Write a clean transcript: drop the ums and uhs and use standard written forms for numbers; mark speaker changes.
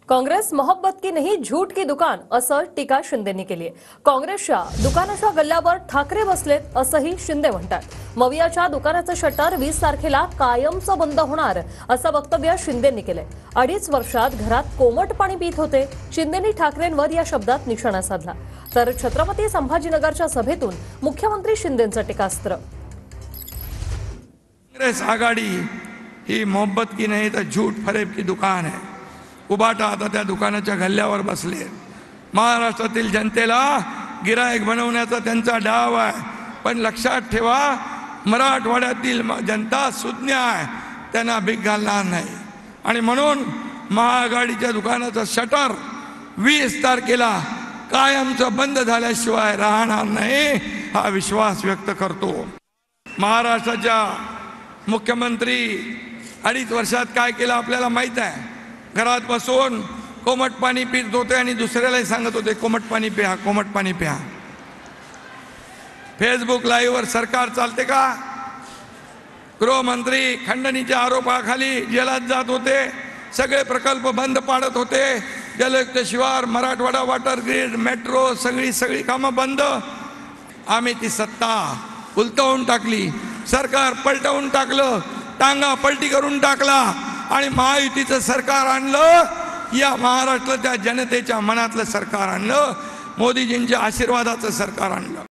Speaker 1: काँग्रेस मोहब्बत की नहीं झूठ की दुकान असं टीका शिंदेंनी केली आहे। काँग्रेसच्या दुकानाच्या गल्ल्यावर ठाकरे बसलेत असंही शिंदे म्हणतात। मवियाच्या दुकानाचं शटर 20 तारखेला कायमचं बंद होणार असं वक्तव्य शिंदेंनी केलंय। 2.5 वर्षात घरात कोमट पाणी पित होते। शिंदेंनी ठाकरेंवर या शब्दात निशाणा साधला। तर छत्रपती संभाजीनगरच्या सभेतून मुख्यमंत्री शिंदेंचं टीकास्त्र।
Speaker 2: कांग्रेस आघाडी ही मोहब्बत की नहीं तो झूठ फरेब की दुकान है। उबाटा आता त्या दुकानाच्या गल्ल्यावर बसले। महाराष्ट्रातील जनतेला गिराईक बनवण्याचा त्यांचा डाव आहे, पण लक्षात ठेवा मराठवाड्यातील जनता सुज्ञ आहे, त्यांना भीक घालणार नाही। आणि म्हणून महाआघाडीच्या दुकानाचं शटर 20 तारखेला कायमचं बंद झाल्याशिवाय राहणार नाही हा विश्वास व्यक्त करतो। महाराष्ट्राच्या मुख्यमंत्री 2.5 वर्षात काय केलं आपल्याला माहित आहे। घरात बसून कोमट पाणी पित होते आणि दुसऱ्यालाही सांगत होते कोमट पाणी प्या, कोमट पाणी प्या। फेसबुक लाईव्ह वर सरकार चालते का? गृहमंत्री खंडणीच्या आरोपाखाली जेलात जात होते, सगळे प्रकल्प बंद पाडत होते। जलयुक्त शिवार, मराठवाडा वॉटर ग्रीड, मेट्रो सगळी कामं बंद। आम्ही ती सत्ता उलटवून टाकली, सरकार पलटवून टाकलं, टांगा पलटी करून टाकला आणि महायुतीचं सरकार आणलं। या महाराष्ट्राच्या जनतेच्या मनातलं सरकार आणलं, मोदीजींच्या आशीर्वादाचं सरकार आणलं।